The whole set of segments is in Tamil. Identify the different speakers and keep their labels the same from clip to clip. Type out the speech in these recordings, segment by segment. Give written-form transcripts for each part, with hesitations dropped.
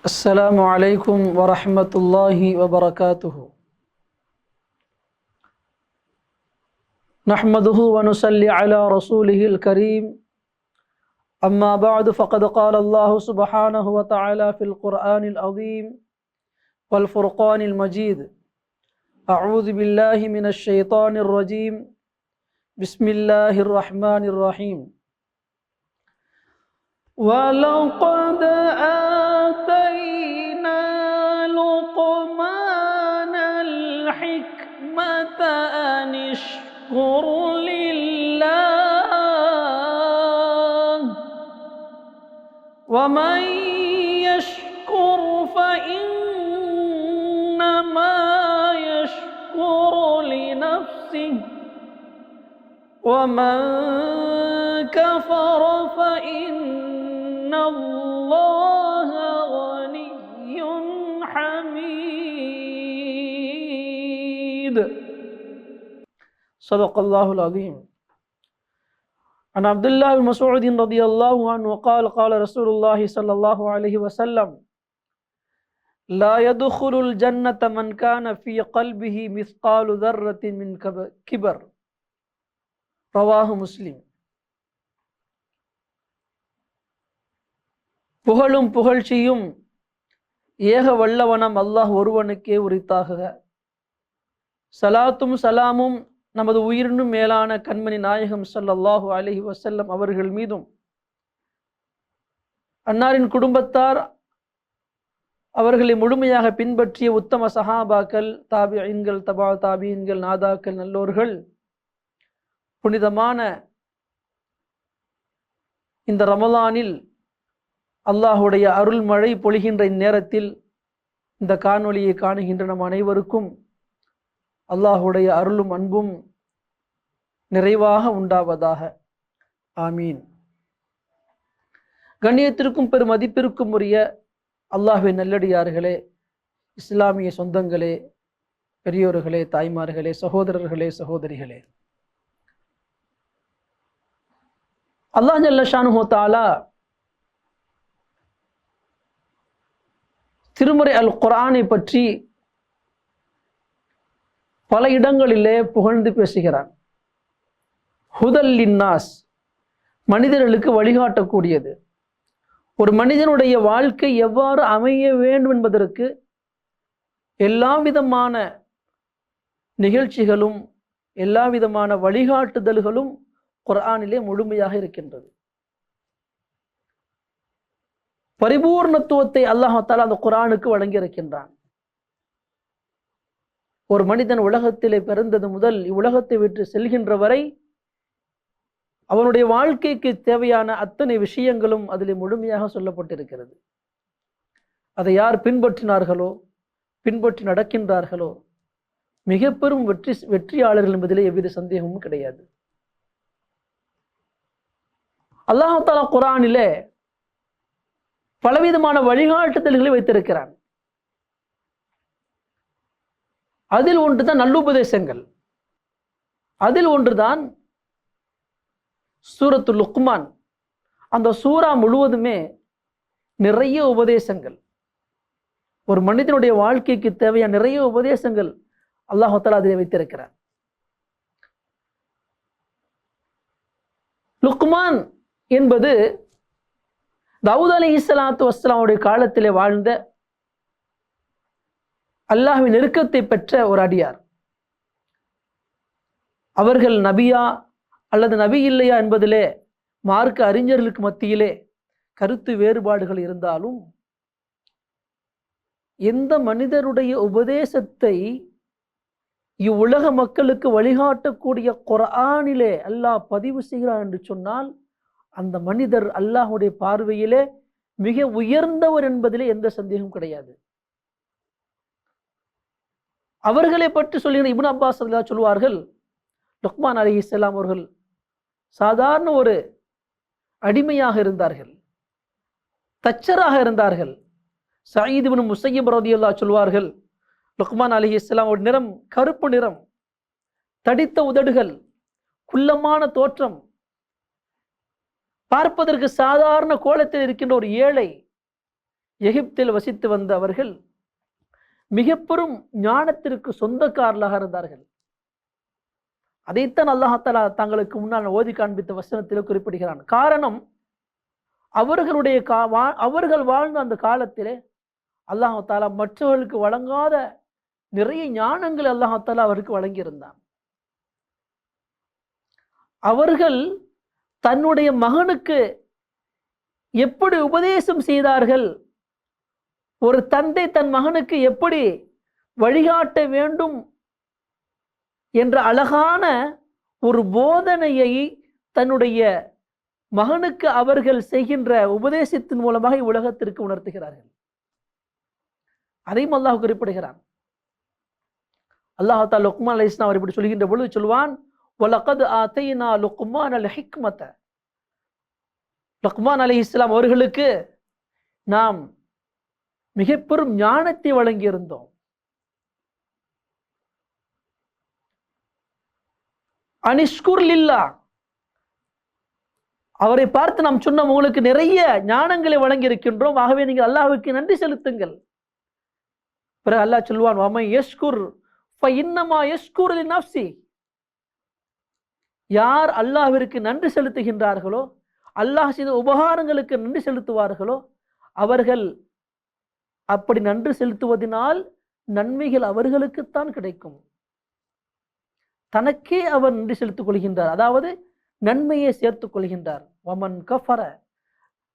Speaker 1: السلام عليكم ورحمة الله وبركاته. نحمده ونصلي على رسوله الكريم. أما بعد فقد قال الله سبحانه وتعالى في القرآن العظيم والفرقان المجيد: أعوذ بالله من الشيطان الرجيم. بسم الله الرحمن الرحيم. وَلَقَدْ آتَيْنَا لُقْمَانَ الْحِكْمَةَ أَنِ اشْكُرْ لِلَّهِ وَمَنْ يَشْكُرْ فَإِنَّمَا يَشْكُرُ لِنَفْسِهِ وَمَنْ كَفَرَ فَإِنَّ اللَّهَ غَنِيٌّ حَمِيدٌ. صدق الله العظيم. عن عبد الله بن مسعود رضي الله عنه قال قال رسول الله صلى الله عليه وسلم: لا يدخل الجنة من كان في قلبه مثقال ذرة من كبر. ரவாஹு முஸ்லிம். புகழும் புகழ்ச்சியும் ஏக வல்லவனம் அல்லாஹ் ஒருவனுக்கே உரித்தாகுக. சலாத்தும் சலாமும் நமது உயிரினும் மேலான கண்மணி நாயகம் ஸல்லல்லாஹு அலைஹி வஸல்லம் அவர்கள் மீதும், அன்னாரின் குடும்பத்தார், அவர்களை முழுமையாக பின்பற்றிய உத்தம சஹாபாக்கள், தாபிஈன்கள், தபா தாபிஈன்கள், நாதாக்கள், நல்லோர்கள், புனிதமான இந்த ரமலானில் அல்லாஹுடைய அருள் மழை பொழிகின்ற இந்நேரத்தில் இந்த காணொளியை காணுகின்ற நம் அனைவருக்கும் அல்லாஹுடைய அருளும் அன்பும் நிறைவாக உண்டாவதாக. ஆமீன். கண்ணியத்திற்கும் பெரும் மதிப்பிற்கும் உரிய அல்லாஹ்வின் நல்லடியார்களே, இஸ்லாமிய சொந்தங்களே, பெரியோர்களே, தாய்மார்களே, சகோதரர்களே, சகோதரிகளே, அல்லாஹ் ஜல்ல ஷானுஹு தஆலா திருமறை அல் குர்ஆனை பற்றி பல இடங்களிலே புகழ்ந்து பேசுகிறான். ஹுதல் லின்னாஸ், மனிதர்களுக்கு வழிகாட்டக்கூடியது. ஒரு மனிதனுடைய வாழ்க்கை எவ்வாறு அமைய வேண்டும் என்பதற்கு எல்லா விதமான நிகழ்ச்சிகளும் எல்லா விதமான வழிகாட்டுதல்களும் குர்ஆனிலே முழுமையாக இருக்கின்றது. பரிபூர்ணத்துவத்தை அல்லாஹ் தஆலா அந்த குர்ஆனுக்கு வழங்கி இருக்கின்றான். ஒரு மனிதன் உலகத்திலே பிறந்தது முதல் இவ்வுலகத்தை விட்டு செல்கின்ற வரை அவனுடைய வாழ்க்கைக்கு தேவையான அத்தனை விஷயங்களும் அதிலே முழுமையாக சொல்லப்பட்டிருக்கிறது. அதை யார் பின்பற்றினார்களோ, பின்பற்றி நடக்கின்றார்களோ, மிக பெரும் வெற்றியாளர்கள் என்பதிலே எவ்வித சந்தேகமும் கிடையாது. அல்லாஹ் தஆலா குர்ஆனிலே பலவிதமான வழிகாட்டுதல்களை வைத்திருக்கிறான். அதில் ஒன்றுதான் நல்லுபதேசங்கள். அதில் ஒன்றுதான் சூரத்துல் லுக்மான். அந்த சூரா முழுவதுமே நிறைய உபதேசங்கள், ஒரு மனிதனுடைய வாழ்க்கைக்கு தேவையான நிறைய உபதேசங்கள் அல்லாஹ் தஆலா அதில் வைத்திருக்கிறார். லுக்மான் என்பது தாவூத் அலைஹிஸ்ஸலாத்து வஸ்ஸலாமுடைய காலத்திலே வாழ்ந்த அல்லாஹ்வின் நெருக்கத்தை பெற்ற ஒரு அடியார். அவர்கள் நபியா அல்லது நபி இல்லையா என்பதிலே மார்க்க அறிஞர்களுக்கு மத்தியிலே கருத்து வேறுபாடுகள் இருந்தாலும், எந்த மனிதருடைய உபதேசத்தை இவ்வுலக மக்களுக்கு வழிகாட்டக்கூடிய குர்ஆனிலே அல்லாஹ் பதிவு செய்கிறார் என்று சொன்னால், அந்த மனிதர் அல்லாஹ்வுடைய பார்வையிலே மிக உயர்ந்தவர் என்பதிலே எந்த சந்தேகமும் கிடையாது. அவர்களை பற்றி சொல்லுகிற இப்னு அப்பாஸ் ரலியல்லாஹு சொல்வார்கள், லுக்மான் அலைஹிஸ்ஸலாம் அவர்கள் சாதாரண ஒரு அடிமையாக இருந்தார்கள், தச்சராக இருந்தார்கள். சயீத் இப்னு முஸையிப் ரலியல்லாஹு சொல்வார்கள், லுக்மான் அலைஹிஸ்ஸலாம் ஒரு நிறம் கருப்பு நிறம், தடித்த உதடுகள், குள்ளமான தோற்றம், பார்ப்பதற்கு சாதாரண கோலத்தில் இருக்கின்ற ஒரு ஏழை எகிப்தில் வசித்து வந்த அவர்கள் மிக பெரும் ஞானத்திற்கு சொந்தக்காரர்களாக இருந்தார்கள். அதைத்தான் அல்லாஹ் தஆலா தங்களுக்கு முன்னால் ஓதி காண்பித்த வசனத்தில் குறிப்பிடுகிறான். காரணம், அவர்கள் வாழ்ந்த அந்த காலத்திலே அல்லாஹ் தஆலா மற்றவர்களுக்கு வழங்காத நிறைய ஞானங்கள் அல்லாஹ் தஆலா அவருக்கு வழங்கியிருந்தான். அவர்கள் தன்னுடைய மகனுக்கு எப்படி உபதேசம் செய்தார்கள், ஒரு தந்தை தன் மகனுக்கு எப்படி வழிகாட்ட வேண்டும் என்ற அழகான ஒரு போதனையை தன்னுடைய மகனுக்கு அவர்கள் செய்கின்ற உபதேசத்தின் மூலமாக உலகத்திற்கு உணர்த்துகிறார்கள். அதையும் அல்லாஹ் குறிப்பிடுகிறான். அல்லாஹ் தஆலா லுக்மான் அலைஹிஸ்ஸலாம் அவர் இப்படி சொல்கின்ற பொழுது சொல்வான், வலகத் ஆதைனா லுக்மானல் ஹிக்மத. லுக்மான் அலைஹிஸ்ஸலாம் அவர்களுக்கு நாம் மிக பெரும் ஞானத்தை வழங்கியிருந்தோம். அனிஷ்குர் லில்லாஹ், அவரை பார்த்து நாம் சொன்ன உங்களுக்கு நிறைய ஞானங்களை வழங்கி இருக்கின்றோம், ஆகவே நீங்கள் அல்லாஹ்வுக்கு நன்றி செலுத்துங்கள். பிறகு அல்லாஹ் சொல்வான், வமை யஷ்குர் ஃபஇன்னமா யஷ்குரு லிநஃப்ஸி. யார் அல்லாஹ்விற்கு நன்றி செலுத்துகின்றார்களோ, அல்லாஹ் செய்த உபகாரங்களுக்கு நன்றி செலுத்துவார்களோ, அவர்கள் அப்படி நன்றி செலுத்துவதனால் நன்மைகள் அவர்களுக்குத்தான் கிடைக்கும். தனக்கே அவர் நன்றி செலுத்திக் கொள்கின்றார், அதாவது நன்மையை சேர்த்துக் கொள்கின்றார். வமன் கஃபர,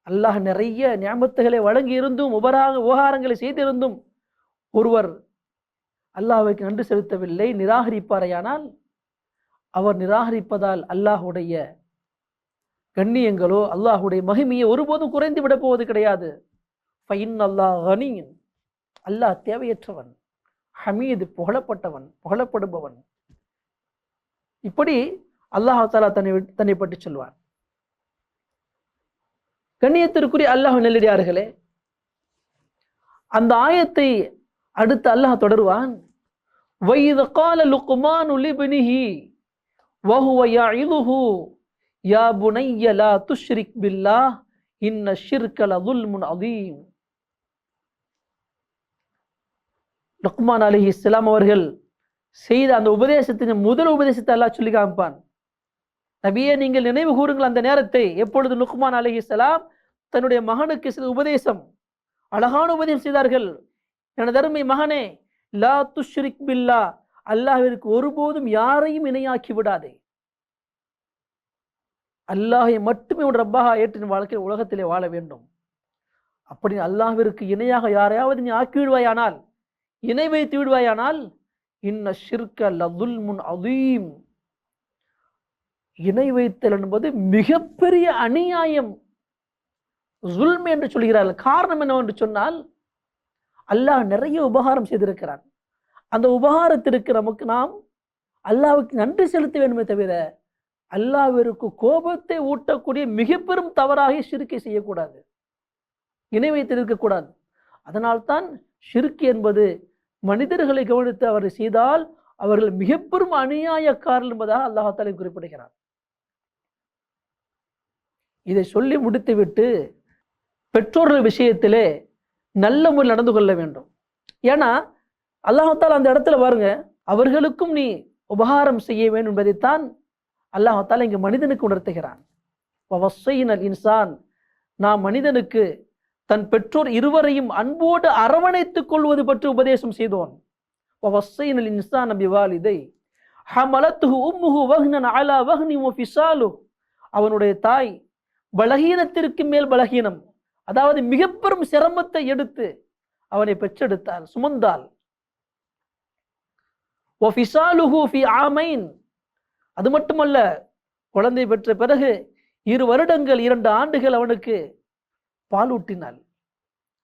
Speaker 1: அல்லாஹ் நிறைய நியமத்துகளை வழங்கி இருந்தும் உபகாரங்களை செய்திருந்தும் ஒருவர் அல்லாஹ்வுக்கு நன்றி செலுத்தவில்லை, நிராகரிப்பாரையானால் அவர் நிராகரிப்பதால் அல்லாஹுடைய கண்ணியங்களோ அல்லாஹுடைய மகிமையை ஒருபோதும் குறைந்து விட போவது கிடையாது. ஃபஇன்னல்லாஹ் கனியன், அல்லாஹ் தேவையற்றவன், ஹமீது புகழப்பட்டவன், புகழப்படுபவன். இப்படி அல்லாஹ் தஆலா தன்னை பற்றி சொல்வார். கண்ணியத்திற்குரிய அல்லாஹ் நல்லடியார்களே, அந்த ஆயத்தை அடுத்து அல்லாஹ் தொடருவான். وَإِذْ قَالَ لُقْمَانُ لِابْنِهِ وَهُوَ يَعِظُهُ يَا بُنَيَّ لَا تُشْرِكْ بِاللَّهِ إِنَّ الشِّرْكَ لَظُلْمٌ عَظِيمٌ. லுக்மான் அலைஹிஸ்ஸலாம் அவர்கள் செய்த அந்த உபதேசத்தின் முதல் உபதேசத்தை அல்லாஹ் சொல்லி காமிப்பான். நபியே, நீங்கள் நினைவு கூறுங்கள் அந்த நேரத்தை, எப்பொழுது லுக்மான் அலைஹிஸ்ஸலாம் தன்னுடைய மகனுக்கு சில உபதேசம், அழகான உபதேசம் செய்தார்கள். எனது அருமை மகனே, லா துஷ்ரிக் பில்லாஹ், அல்லாஹ்விற்கு ஒருபோதும் யாரையும் இணையாக்கி விடாதே. அல்லாஹை மட்டுமே உன் ரப்பாக ஏற்று வாழ்க்கை உலகத்திலே வாழ வேண்டும். அப்படி அல்லாஹ்விற்கு இணையாக யாரையாவது நீ ஆக்கி விடுவாயானால், இணை வைத்து விடுவாயானால், இன்ன ஷிர்க லதுல்முன் அதீம், இணை வைத்தல் என்பது மிகப்பெரிய அநியாயம், ஜுல்ம் என்று சொல்கிறார்கள். காரணம் என்னவென்று சொன்னால், அல்லாஹ் நிறைய உபகாரம் செய்திருக்கிறான். அந்த உபகாரத்திற்கு நாம் அல்லாஹ்வுக்கு நன்றி செலுத்த வேண்டுமே தவிர அல்லாஹ்விற்கு கோபத்தை ஊட்டக்கூடிய மிக பெரும் தவறாக ஷிர்கை செய்யக்கூடாது, இணை வைத்திருக்கக்கூடாது. அதனால்தான் ஷிர்க் என்பது மனிதர்களை கவனித்து அவர் செய்தால் அவர்கள் மிக பெரும் அநியாயக்காரர்கள் என்பதாக அல்லாஹ் தஆலா குறிப்பிடுகிறார். இதை சொல்லி முடித்துவிட்டு பெற்றோர்கள் விஷயத்திலே நல்ல முறையில் நடந்து கொள்ள வேண்டும். ஏன்னா அல்லாஹ் தஆலா அந்த இடத்துல பாருங்க, அவர்களுக்கும் நீ உபகாரம் செய்ய வேண்டும் என்பதைத்தான் அல்லாஹ் தஆலா இங்கு மனிதனுக்கு உணர்த்துகிறான். வவஸ்ஸைனல் இன்சான், நாம் மனிதனுக்கு தன் பெற்றோர் இருவரையும் அன்போடு அரவணைத்துக் கொள்வது பற்றி உபதேசம் செய்தோன். வவஸ்ஸைனல் இன்சான பிவாலிதை ஹமலத்துஹு உம்முஹு வஹ்னன் அலா வஹ்னி வஃபிஸாலுஹு, அவனுடைய தாய் பலகீனத்திற்கு மேல் பலகீனம், அதாவது மிக பெரும் சிரமத்தை எடுத்து அவனை பெற்றெடுத்தாள், சுமந்தாள். வஃபிஸாலுஹு ஃபி ஆமைன், அது மட்டுமல்ல, குழந்தை பெற்ற பிறகு 2 வருடங்கள் 2 ஆண்டுகள் அவனுக்கு பாலூட்டினாள்.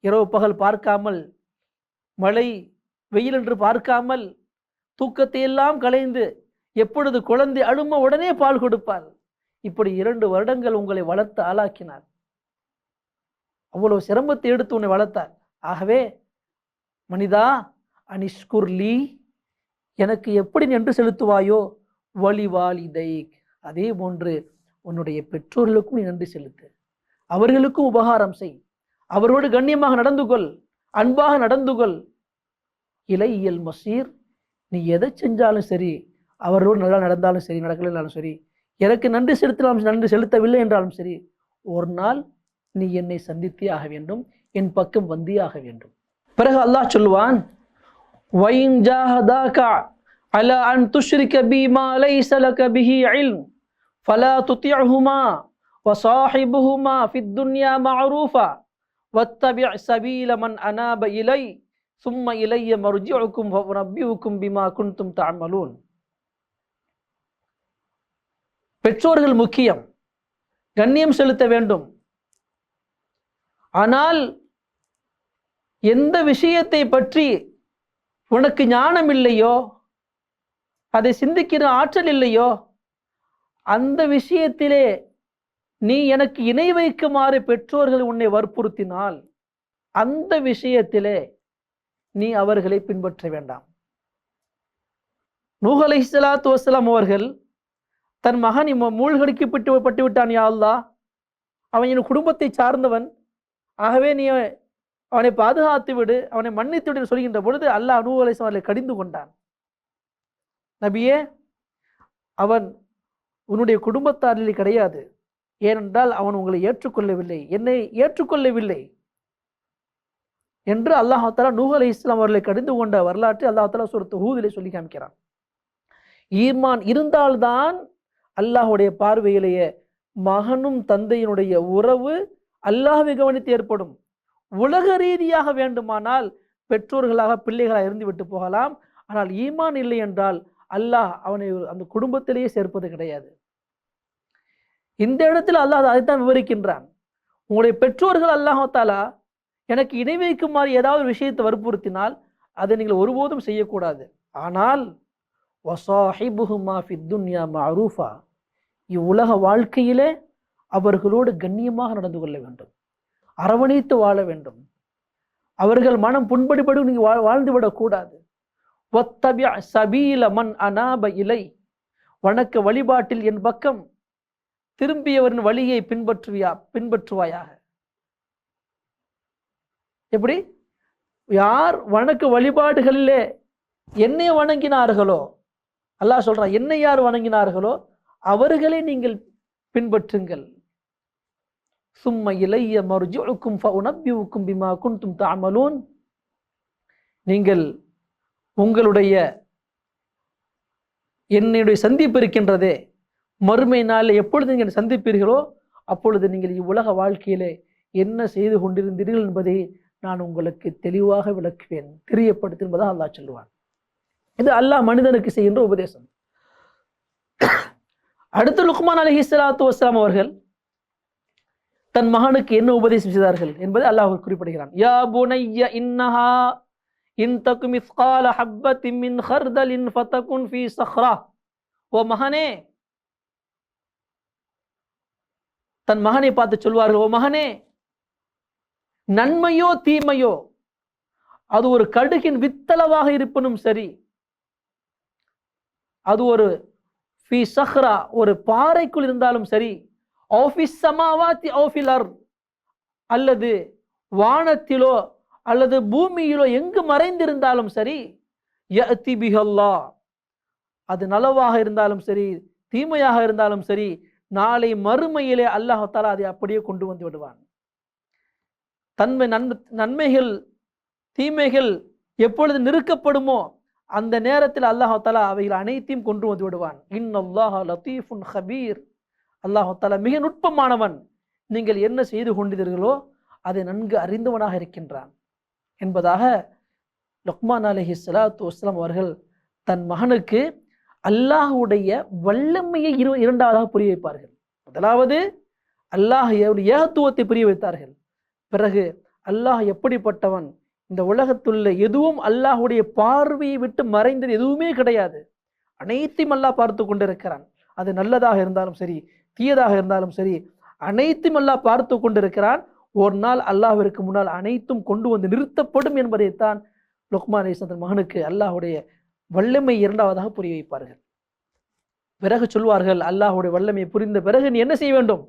Speaker 1: இரவு பகல் பார்க்காமல், மழை வெயில் என்று பார்க்காமல், தூக்கத்தை எல்லாம் களைந்து, எப்பொழுது குழந்தை அழும உடனே பால் கொடுப்பாள். இப்படி 2 வருடங்கள் உங்களை வளர்த்து ஆளாக்கினார். அவ்வளவு சிரமத்தை எடுத்து உன்னை வளர்த்தார். ஆகவே மனிதா, அனிஷ்குர்லி, எனக்கு எப்படி நன்றி செலுத்துவாயோ வலிவாலிதை, அதே போன்று உன்னுடைய பெற்றோர்களுக்கும் நீ நன்றி செலுத்து, அவர்களுக்கும் உபகாரம் செய். அவரோடு கண்ணியமாக நடந்து கொள், அன்பாக நடந்து கொள். இலையல் மசீர், நீ எதை செஞ்சாலும் சரி, அவரோடு நல்லா நடந்தாலும் சரி, நடக்கலைனாலும் சரி, எனக்கு நன்றி செலுத்தினாலும் நன்றி செலுத்தவில்லை என்றாலும் சரி, ஒரு நாள் நீ என்னை சந்தித்தே ஆக வேண்டும், என் பக்கம் வந்தே ஆக வேண்டும். பிறகு அல்லாஹ் சொல்லுவான், வைன் ஜாஹதாகா அலா அன் துஷ்ரிக பிமா லைஸ லக பிஹி இல்ம் ஃபலா துதிஅஹுமா வஸாஹிபுஹுமா ஃபித் துன்யா மஅரூஃபா வத்தபி' சபீல மன் அனாப இலை சும்ம இலைய மர்ஜிஉக்கும் ஃபஉனப்பியுக்கும் பிமா குன்தும் தஅமலூன். பெற்றோர்கள் முக்கியம், கண்ணியம் செலுத்த வேண்டும். ஆனால் எந்த விஷயத்தை பற்றி உனக்கு ஞானம் இல்லையோ, அதை சிந்திக்கிற ஆற்றல் இல்லையோ, அந்த விஷயத்திலே நீ எனக்கு இணை வைக்குமாறு பெற்றோர்கள் உன்னை வற்புறுத்தினால் அந்த விஷயத்திலே நீ அவர்களை பின்பற்ற வேண்டாம். நூஹ் அலைஹிஸ்ஸலாத்து வஸ்ஸலாம் அவர்கள் தன் மகன் மூழ்கடிக்கப்பட்டு விட்டான், யா அல்லாஹ், அவன் என் குடும்பத்தை சார்ந்தவன், ஆகவே நீ அவனை பாதுகாத்து விடு, அவனை மன்னித்து விடு சொல்கின்ற பொழுது அல்லாஹ் நூஹ் அலைஹிஸ்ஸலாம் அவர்களை கடிந்து கொண்டான். நபியே, அவன் உன்னுடைய குடும்பத்தாரில் கிடையாது, ஏனென்றால் அவன் உங்களை ஏற்றுக்கொள்ளவில்லை, என்னை ஏற்றுக்கொள்ளவில்லை என்று அல்லாஹ் தஆலா நூஹ் அலைஹிஸ்ஸலாம் அவர்களை கடிந்து கொண்ட வரலாற்றை அல்லாஹ் தஆலா சூரத்து ஹூதிலே சொல்லி காமிக்கிறான். ஈமான் இருந்தால்தான் அல்லாஹுடைய பார்வையிலேயே மகனும் தந்தையினுடைய உறவு அல்லாஹ்வை கவனித்து ஏற்படும். உலக ரீதியாக வேண்டுமானால் பெற்றோர்களாக பிள்ளைகளாக இருந்து விட்டு போகலாம், ஆனால் ஈமான் இல்லை என்றால் அல்லாஹ் அவனை அந்த குடும்பத்திலேயே சேர்ப்பது கிடையாது. இந்த இடத்தில் அல்லாஹ் அதைத்தான் விவரிக்கின்றான். உங்களுடைய பெற்றோர்கள் அல்லாஹ் தஆலா எனக்கு இணை வைக்குமாறு ஏதாவது விஷயத்தை வற்புறுத்தினால் அதை நீங்கள் ஒருபோதும் செய்யக்கூடாது. ஆனால் வஸாஹிபுஹுமா ஃபித் துன்யா மஅரூஃபா, இவ்வுலக வாழ்க்கையிலே அவர்களோடு கண்ணியமாக நடந்து கொள்ள வேண்டும், அரவணைத்து வாழ வேண்டும். அவர்கள் மனம் புண்படிபடி நீங்கள் வாழ்ந்து விடக்கூடாது. வத்தபி' சபீல மன் அனாப இலை, வணக்க வழிபாட்டில் என் பக்கம் திரும்பியவரின் வழியை பின்பற்றுவாயாக. எப்படி? யார் வணக்க வழிபாடுகளிலே என்னை வணங்கினார்களோ, அல்லாஹ் சொல்றான், என்னை யார் வணங்கினார்களோ அவர்களை நீங்கள் பின்பற்றுங்கள். சும்ம இலைய மர்ஜிஉக்கும் ஃபஉனப்பியுக்கும் பிமா குன்தும் தஅமலூன், நீங்கள் உங்களுடைய என்னுடைய சந்திப்பு இருக்கின்றதே, மறுமை நாளில் எப்பொழுது நீங்கள் சந்திப்பீர்களோ அப்பொழுது நீங்கள் இவ்வுலக வாழ்க்கையிலே என்ன செய்து கொண்டிருந்தீர்கள் என்பதை நான் உங்களுக்கு தெளிவாக விளக்குவேன், தெரியப்படுத்து என்பதாக அல்லாஹ் சொல்லுவான். இது அல்லாஹ் மனிதனுக்கு செய்கின்ற உபதேசம். அடுத்து லுக்மான் அலைஹிஸ்ஸலாத்து வஸ்ஸலாம் அவர்கள் தன் மகனுக்கு என்ன உபதேசம் செய்தார்கள் என்பதை அல்லாஹ் குறிப்பிடுகிறான். யா புனைய இன்னஹா இன் தகு மிஸ்கால ஹப்பத்தின் மின் ஹர்தலின் ஃபதகுன் ஃபீ ஸஹ்ரா. ஓ மகனே, தன் மகனை பார்த்து சொல்வார்கள், ஓ மகனே, நன்மையோ தீமையோ அது ஒரு கடுகின் வித்தளவாக இருப்பினும் சரி, அது ஒரு ஃபீ ஸஹ்ரா ஒரு பாறைக்குள் இருந்தாலும் சரி, ஆஃபிஸ் சமாவாத்தி ஆஃபில் அர்த், அல்லது வானத்திலோ அல்லது பூமியிலோ எங்கு மறைந்திருந்தாலும் சரி, யஅதி பிஹல்லாஹ், அது நலவாக இருந்தாலும் சரி தீமையாக இருந்தாலும் சரி, நாளை மறுமையிலே அல்லாஹ் தஆலா அதை அப்படியே கொண்டு வந்து விடுவான். நன்மைகள் தீமைகள் எப்பொழுது நிறுக்கப்படுமோ அந்த நேரத்தில் அல்லாஹ் தஆலா அவைகள் அனைத்தையும் கொண்டு வந்து விடுவான். இன்னல்லாஹ லதீஃபுன் ஹபீர், அல்லாஹ் தஆலா மிக நுட்பமானவன், நீங்கள் என்ன செய்து கொண்டீர்களோ அதை நன்கு அறிந்தவனாக இருக்கின்றான் என்பதாக லுக்மான் அலைஹிஸ்ஸலாத்து வஸ்ஸலாம் அவர்கள் தன் மகனுக்கு அல்லாஹ்வுடைய வல்லமையை இரண்டாவதாக புரிய வைப்பார்கள். முதலாவது அல்லாஹ் ஏகத்துவத்தை புரிய வைத்தார்கள். பிறகு அல்லாஹ் எப்படிப்பட்டவன், இந்த உலகத்துள்ள எதுவும் அல்லாஹ்வுடைய பார்வையை விட்டு மறைந்தது எதுவுமே கிடையாது, அனைத்தையும் அல்லாஹ் பார்த்து கொண்டிருக்கிறான். அது நல்லதாக இருந்தாலும் சரி தீயதாக இருந்தாலும் சரி அனைத்தும் அல்லாஹ் பார்த்து கொண்டிருக்கிறான். ஒரு நாள் அல்லாஹ்விற்கு முன்னால் அனைத்தும் கொண்டு வந்து நிறுத்தப்படும் என்பதைத்தான் லுக்மான் அலைஹிஸ்ஸலாம் மகனுக்கு அல்லாஹ்வுடைய வல்லமை இரண்டாவதாக புரிய வைப்பார்கள். பிறகு சொல்வார்கள், அல்லாஹ்வுடைய வல்லமையை புரிந்த பிறகு நீ என்ன செய்ய வேண்டும்,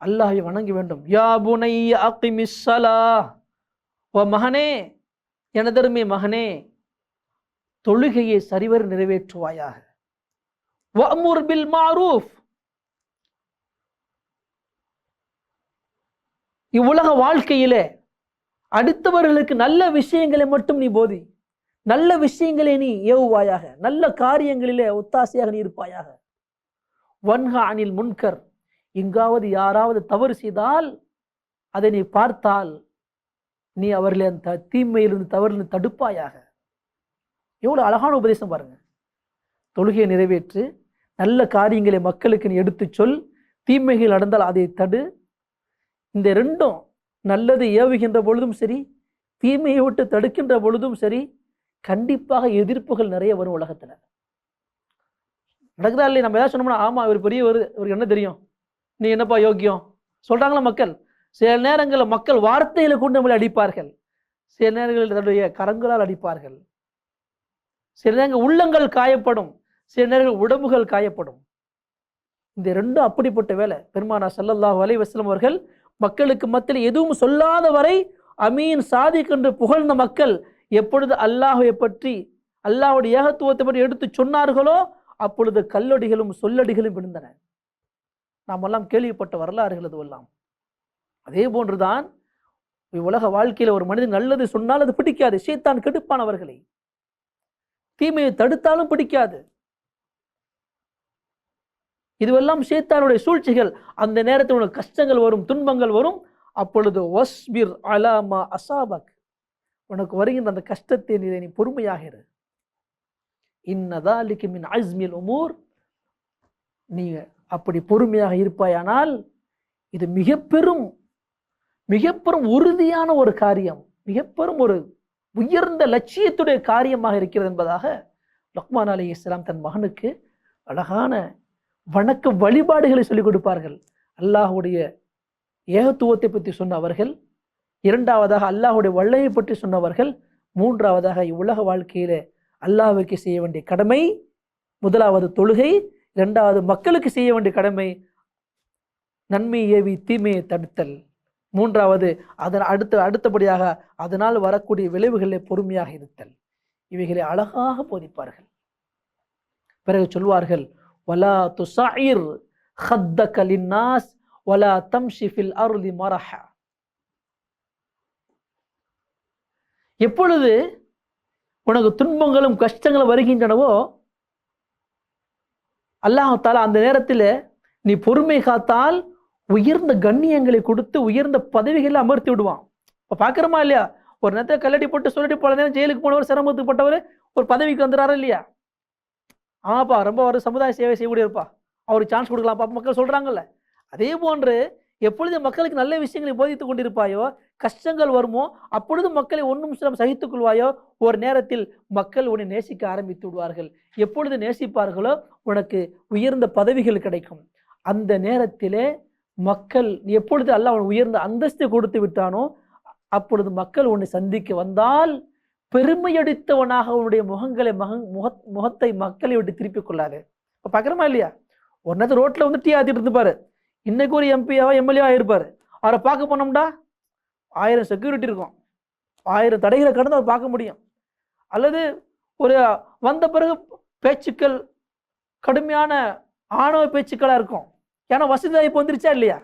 Speaker 1: அல்லாஹ்வை வணங்க வேண்டும். யா புனைய அகிமிஸ் ஸலாஹ், ஓ மகனே, எனதருமை மகனே, தொழுகையை சரிவர நிறைவேற்றுவாயாக. வஅமுர் பில் மஅரூஃப், இவ்வுலக வாழ்க்கையிலே அடுத்தவர்களுக்கு நல்ல விஷயங்களை மட்டும் நீ போதி, நல்ல விஷயங்களை நீ ஏவுவாயாக, நல்ல காரியங்களிலே ஒத்தாசையாக நீ இருப்பாயாக. வன்ஹா அனில் முன்கர், எங்காவது யாராவது தவறு செய்தால் அதை நீ பார்த்தால் நீ அவர்களை அந்த தீமையிலிருந்து தவறிலிருந்து தடுப்பாயாக. எவ்வளவு அழகான உபதேசம் பாருங்க. தொழுகையை நிறைவேற்று, நல்ல காரியங்களை மக்களுக்கு நீ எடுத்து சொல், தீமைகள் நடந்தால் அதை தடு. இந்த ரெண்டும், நல்லது ஏவுகின்ற பொழுதும் சரி, தீமையை விட்டு தடுக்கின்ற பொழுதும் சரி, கண்டிப்பாக எதிர்ப்புகள் நிறைய வரும் உலகத்துல. நடக்குதா இல்லையா? நம்ம ஏதாவது சொன்னோம்னா, ஆமா இவர் பெரியவர், இவருக்கு என்ன தெரியும், நீ என்னப்பா யோக்கியம் சொல்றாங்களா மக்கள். சில நேரங்களில் மக்கள் வார்த்தைகளை கொண்டு நம்மளை அடிப்பார்கள், சில நேரங்களில் தன்னுடைய கரங்களால் அடிப்பார்கள், சில நேரங்கள் உள்ளங்கள் காயப்படும், சில நேரங்கள் உடம்புகள் காயப்படும். இந்த ரெண்டும் அப்படிப்பட்ட வேலை. பெருமானார் ஸல்லல்லாஹு அலைஹி வஸல்லம் அவர்கள் மக்களுக்கு மத்தியில் எதுவும் சொல்லாத வரை அமீன் சாதிக் என்று புகழ்ந்த மக்கள் எப்பொழுது அல்லாஹ்வை பற்றி, அல்லாஹ்வுடைய ஏகத்துவத்தை பற்றி எடுத்து சொன்னார்களோ அப்பொழுது கல்லடிகளும் சொல்லடிகளும் விழுந்தன. நாம் எல்லாம் கேள்விப்பட்ட வரலாறுகள் அதுவெல்லாம். அதே போன்றுதான் உலக வாழ்க்கையில ஒரு மனிதன் நல்லது சொன்னால் அது பிடிக்காது, ஷைத்தான் கெடுப்பான் அவர்களை. தீமையை தடுத்தாலும் பிடிக்காது. இதுவெல்லாம் ஷைத்தானுடைய சூழ்ச்சிகள். அந்த நேரத்தில் உனக்கு கஷ்டங்கள் வரும், துன்பங்கள் வரும். அப்பொழுது வஸ்பிர் அலா மா அஸாபக், உனக்கு வருகின்ற அந்த கஷ்டத்தை நீ பொறுமையாக இரு. இன்ன ذلك மின் அஸ்மில் உமூர், நீ அப்படி பொறுமையாக இருப்பாயானால் இது மிக பெரும் உறுதியான ஒரு காரியம், மிக பெரும் ஒரு உயர்ந்த லட்சியத்துடைய காரியமாக இருக்கிறது என்பதாக லுக்மான் அலைஹிஸ்ஸலாம் தன் மகனுக்கு அழகான வணக்க வழிபாடுகளை சொல்லிக் கொடுப்பார்கள். அல்லாஹ்வுடைய ஏகத்துவத்தை பற்றி சொன்னவர்கள், இரண்டாவதாக அல்லாஹ்வுடைய வல்லமையை பற்றி சொன்னவர்கள், மூன்றாவதாக இவ்வுலக வாழ்க்கையில அல்லாஹ்வுக்கு செய்ய வேண்டிய கடமை, முதலாவது தொழுகை, இரண்டாவது மக்களுக்கு செய்ய வேண்டிய கடமை நன்மை ஏவி தீமையை தடுத்தல், மூன்றாவது அதன் அடுத்தபடியாக அதனால் வரக்கூடிய விளைவுகளை பொறுமையாக இருத்தல். இவைகளை அழகாக போதிப்பார்கள். பிறகு சொல்வார்கள், வலா துஸாயிர் ஹத்தக லின்னாஸ் வலா தம்ஷி ஃபில் அர்தி மரஹா. எப்பொழுது உனக்கு துன்பங்களும் கஷ்டங்களும் வருகின்றனவோ அல்லாஹ் தஆலா அந்த நேரத்தில் நீ பொறுமை காத்தால் உயர்ந்த கண்ணியங்களை கொடுத்து உயர்ந்த பதவிகளை அமர்த்தி விடுவான். இப்போ பார்க்குறோமா இல்லையா? ஒரு நேரத்தில் கல்லடி போட்டு சொல்லி பல நேரம் ஜெயிலுக்கு போனவர், சிரமத்துக்கு பட்டவர் ஒரு பதவிக்கு வந்துடுறாரு இல்லையா? ஆமாப்பா ரொம்ப ஒரு சமுதாய சேவை செய்யக்கூடியப்பா, அவருக்கு சான்ஸ் கொடுக்கலாம்ப்பா மக்கள் சொல்கிறாங்கல்ல. அதே போன்று எப்பொழுது மக்களுக்கு நல்ல விஷயங்களை போதித்து கொண்டிருப்பாயோ, கஷ்டங்கள் வருமோ அப்பொழுது மக்களை ஒன்றும் சிலம் சகித்துக் கொள்வாயோ, ஒரு நேரத்தில் மக்கள் உன்னை நேசிக்க ஆரம்பித்து விடுவார்கள். எப்பொழுது நேசிப்பார்களோ உனக்கு உயர்ந்த பதவிகள் கிடைக்கும். அந்த நேரத்திலே மக்கள் எப்பொழுது அல்லாஹ் உயர்ந்த அந்தஸ்தை கொடுத்து விட்டானோ அப்பொழுது மக்கள் உன்னை சந்திக்க வந்தால் பெருமையடித்தவனாக உன்னுடைய முகத்தை மக்களை விட்டு திருப்பிக் கொள்ளாது. இப்போ பார்க்குறோமா இல்லையா? ஒரு நேரத்தில் ரோட்டில் வந்து டீ ஆத்திட்டு இருந்துப்பாரு, இன்னைக்கு ஒரு எம்பியாவா எம்எல்ஏவா இருப்பார். அவரை பார்க்க போனோம்டா 1000 செக்யூரிட்டி இருக்கும், 1000 தடைகளை கடந்து அவர் பார்க்க முடியும். அல்லது ஒரு வந்த பிறகு பேச்சுக்கள் கடுமையான ஆணவ பேச்சுக்களாக இருக்கும். ஏன்னா வசதி இப்போ வந்துருச்சா இல்லையா?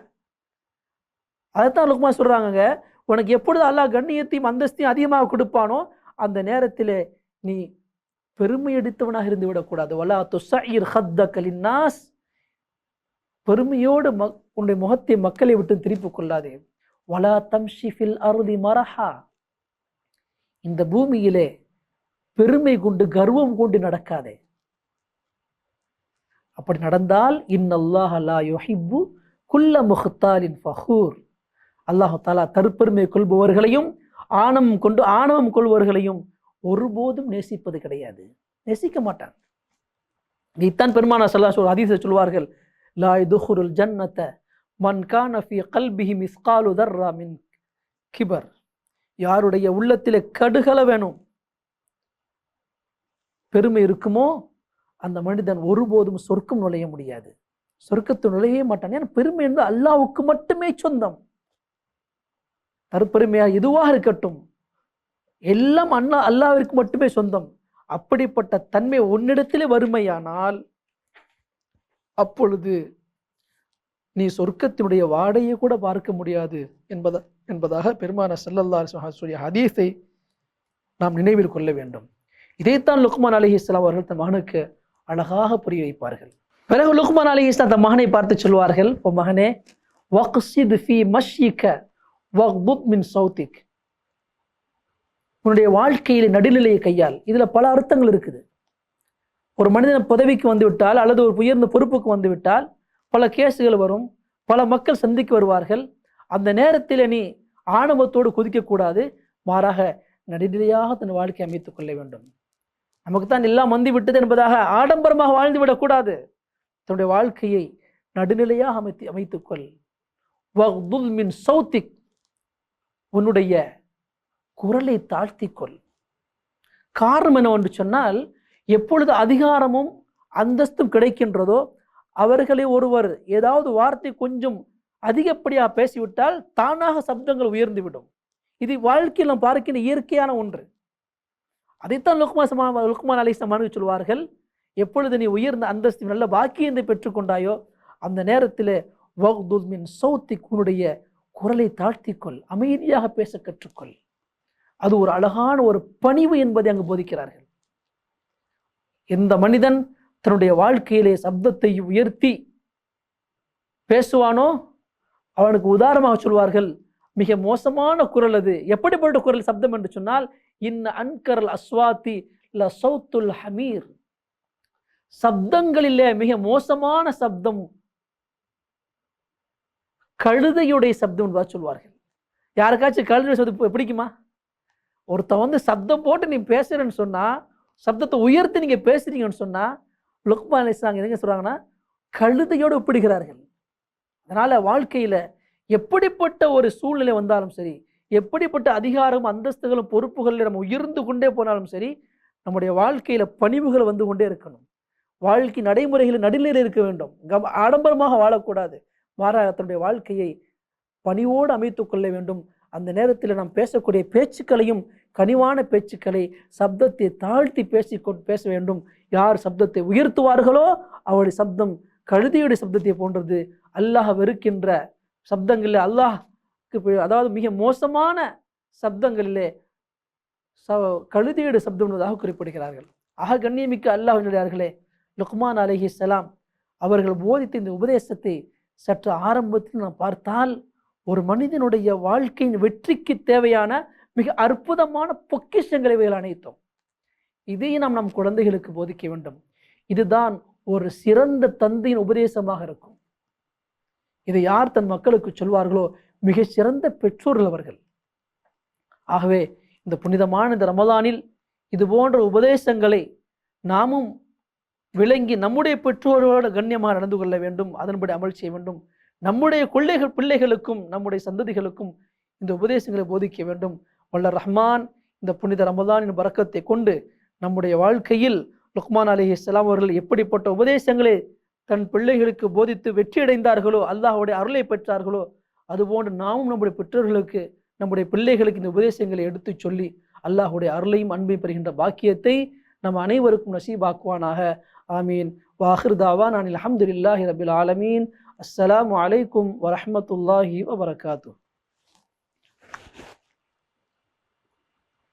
Speaker 1: அதைத்தான் லுக்மான் சொல்றாங்க, உனக்கு எப்பொழுது அல்லாஹ் கண்ணியத்தையும் அந்தஸ்தையும் அதிகமாக கொடுப்பானோ அந்த நேரத்தில் நீ பெருமை எடுத்தவனாக இருந்து விடக்கூடாது. வலா துஸைர் ஹத்தக லின்னாஸ், பெருமையோடு உன்னுடைய முகத்தை மக்களை விட்டு திருப்பிக் கொள்ளாதே. வலா தம்ஷி ஃபில் அர்தி மரஹா, இந்த பூமியிலே பெருமை கொண்டு கர்வம் கொண்டு நடக்காதே. அப்படி நடந்தால் இன்னல்லாஹ லா யுஹிப்பு குல்ல முஹ்தாலின் ஃபஹூர், அல்லாஹ் தஆலா தற்பெருமை கொள்பவர்களையும் ஆணவம் கொள்பவர்களையும் ஒருபோதும் நேசிப்பது கிடையாது, நேசிக்க மாட்டான். இதைத்தான் பெருமானார் ஸல்லல்லாஹு அலைஹி வஸல்லம் ஹதீஸில் சொல்வார்கள், லா யதுஹுலுல் ஜன்னத மன் கான ஃபீ கல்பிஹி மிஸ்காலு தர்ரா மின் கிபர், யாருடைய உள்ளத்திலே கடுகள வேணும் பெருமை இருக்குமோ அந்த மனிதன் ஒருபோதும் சொர்க்கம் நுழைய முடியாது. சொர்க்கத்தில் நுழையவே மாட்டான். ஏன்னா பெருமை என்பது அல்லாஹ்வுக்கு மட்டுமே சொந்தம். தற்பெருமையா எதுவாக இருக்கட்டும், எல்லாம் அல்லாஹ்விற்கு மட்டுமே சொந்தம். அப்படிப்பட்ட தன்மை உன்னிடத்திலே வறுமையானால் அப்பொழுது நீ சொர்க்கத்தினுடைய வாடையை கூட பார்க்க முடியாது என்பதாக பெருமானார் ஸல்லல்லாஹு அலைஹி வஸல்லம் சொல்லிய ஹதீஸை நாம் நினைவில் கொள்ள வேண்டும். இதைத்தான் லுக்மான் அலைஹிஸ்ஸலாம் அவர்கள் தன் மகனுக்கு அழகாக புரிய வைப்பார்கள். பிறகு லுக்மான் அலைஹிஸ்ஸலாம் தன் மகனை பார்த்து சொல்வார்கள், ஓ மகனே, வக்ஸித் ஃபீ மஷ்யிக வக்துத் மின் சௌதிக், உன்னுடைய வாழ்க்கையில் நடுநிலையை கையால். இதுல பல அர்த்தங்கள் இருக்குது. ஒரு மனிதன் பதவிக்கு வந்து விட்டால் அல்லது ஒரு உயர்ந்த பொறுப்புக்கு வந்து விட்டால் பல கேசுகள் வரும், பல மக்கள் சந்திக்க வருவார்கள். அந்த நேரத்தில் நீ ஆணவத்தோடு குதிக்கக்கூடாது, மாறாக நடுநிலையாக தன் வாழ்க்கையை அமைத்துக் கொள்ள வேண்டும். நமக்கு தான் எல்லாம் வந்து விட்டது என்பதாக ஆடம்பரமாக வாழ்ந்து விடக்கூடாது. தன்னுடைய வாழ்க்கையை நடுநிலையாக அமைத்துக்கொள். வக்துல் மின் சௌதிக், உன்னுடைய குரலை தாழ்த்திக்கொள். காரணம் என்னவென்று சொன்னால், எப்பொழுது அதிகாரமும் அந்தஸ்தும் கிடைக்கின்றதோ அவர்களை ஒருவர் ஏதாவது வார்த்தை கொஞ்சம் அதிகப்படியாக பேசிவிட்டால் தானாக சப்தங்கள் உயர்ந்துவிடும். இது வாழ்க்கையில் நாம் பார்க்கின்ற இயற்கையான ஒன்று. அதைத்தான் லுக்மான் அலைஹிஸ்ஸலாம் சொல்வார்கள், எப்பொழுது நீ உயர்ந்த அந்தஸ்து நல்ல பாக்கியத்தை பெற்றுக்கொண்டாயோ அந்த நேரத்தில் வக்துல் மின் சௌதிக், உன்னுடைய குரலை தாழ்த்திக்கொள், அமைதியாக பேச கற்றுக்கொள். அது ஒரு அழகான ஒரு பணிவு என்பதை அங்கு போதிக்கிறார்கள். எந்த மனிதன் தன்னுடைய வாழ்க்கையிலே சப்தத்தை உயர்த்தி பேசுவானோ அவனுக்கு உதாரணமாக சொல்வார்கள், மிக மோசமான குரல் அது. எப்படிப்பட்ட குரல் சப்தம் என்று சொன்னால், இன்ன அன்கரல் அஸ்வாத்தி ல சௌத்துல் ஹமீர், சப்தங்களிலே மிக மோசமான சப்தம் கழுதையுடைய சப்தம் என்பதாக சொல்வார்கள். யாருக்காச்சும் கழுதையுடைய சப்தம் பிடிக்குமா? ஒருத்தன் வந்து சப்தம் போட்டு நீ பேசுறேன்னு சொன்னா, சப்தத்தை உயர்த்தி நீங்க பேசுறீங்கன்னு சொன்னா, லுக்மான் அலைஹிஸ்ஸலாம் என்ன சொல்றாங்கன்னா, கழுதையோடு ஒப்பிடுகிறார்கள். அதனால வாழ்க்கையில எப்படிப்பட்ட ஒரு சூழ்நிலை வந்தாலும் சரி, எப்படிப்பட்ட அதிகாரம் அந்தஸ்துகளும் பொறுப்புகளில் நம்ம உயர்ந்து கொண்டே போனாலும் சரி, நம்முடைய வாழ்க்கையில பணிவுகள் வந்து கொண்டே இருக்கணும். வாழ்க்கை நடைமுறைகளில் நடுநிலையில் இருக்க வேண்டும். ஆடம்பரமாக வாழக்கூடாது. மாறாக தன்னுடைய வாழ்க்கையை பணிவோடு அமைத்துக் கொள்ள வேண்டும். அந்த நேரத்தில் நாம் பேசக்கூடிய பேச்சுக்களையும் கனிவான பேச்சுக்களை, சப்தத்தை தாழ்த்தி பேச வேண்டும். யார் சப்தத்தை உயர்த்துவார்களோ அவருடைய சப்தம் கழுதையுடைய சப்தத்தை போன்றது. அல்லாஹ் வெறுக்கின்ற சப்தங்களிலே, அல்லாஹ்க்கு அதாவது மிக மோசமான சப்தங்களிலே கழுதையுடைய சப்தம் என்பதாக குறிப்பிடுகிறார்கள். ஆக கண்ணியமிக்க அல்லாஹ்வினடியார்களே, லுக்மான் அலைஹிஸ்ஸலாம் அவர்கள் போதித்த இந்த உபதேசத்தை சற்று ஆரம்பத்தில் நாம் பார்த்தால், ஒரு மனிதனுடைய வாழ்க்கையின் வெற்றிக்கு தேவையான மிக அற்புதமான பொக்கிஷங்களை இவைகள் அனைத்தும். இதை நாம் நம் குழந்தைகளுக்கு போதிக்க வேண்டும். இதுதான் ஒரு சிறந்த தந்தையின் உபதேசமாக இருக்கும். இதை யார் தன் மக்களுக்கு சொல்வார்களோ மிக சிறந்த பெற்றோர்கள் அவர்கள். ஆகவே இந்த புனிதமான இந்த ரமலானில் இது போன்ற உபதேசங்களை நாமும் விளங்கி நம்முடைய பெற்றோர்களோடு கண்ணியமாக நடந்து கொள்ள வேண்டும். அதன்படி அமல் செய்ய வேண்டும். நம்முடைய பிள்ளைகளுக்கும் நம்முடைய சந்ததிகளுக்கும் இந்த உபதேசங்களை போதிக்க வேண்டும். வல்ல ரஹ்மான் இந்த புனித ரமலானின் பரக்கத்தை கொண்டு நம்முடைய வாழ்க்கையில் லுக்மான் அலைஹிஸ்ஸலாம் அவர்கள் எப்படிப்பட்ட உபதேசங்களை தன் பிள்ளைகளுக்கு போதித்து வெற்றியடைந்தார்களோ, அல்லாஹ்வுடைய அருளை பெற்றார்களோ, அதுபோன்று நாமும் நம்முடைய பெற்றோர்களுக்கு நம்முடைய பிள்ளைகளுக்கு இந்த உபதேசங்களை எடுத்து சொல்லி அல்லாஹ்வுடைய அருளையும் அன்பையும் பெறுகின்ற பாக்கியத்தை நம் அனைவருக்கும் நசீபாக்குவானாக. ஆமீன். வாஹிர் தாவானா அல்ஹம்துலில்லாஹி ரப்பில் ஆலமீன். அஸ்ஸலாமு அலைக்கும் வரஹ்மத்துல்லாஹி வபரகாத்துஹு.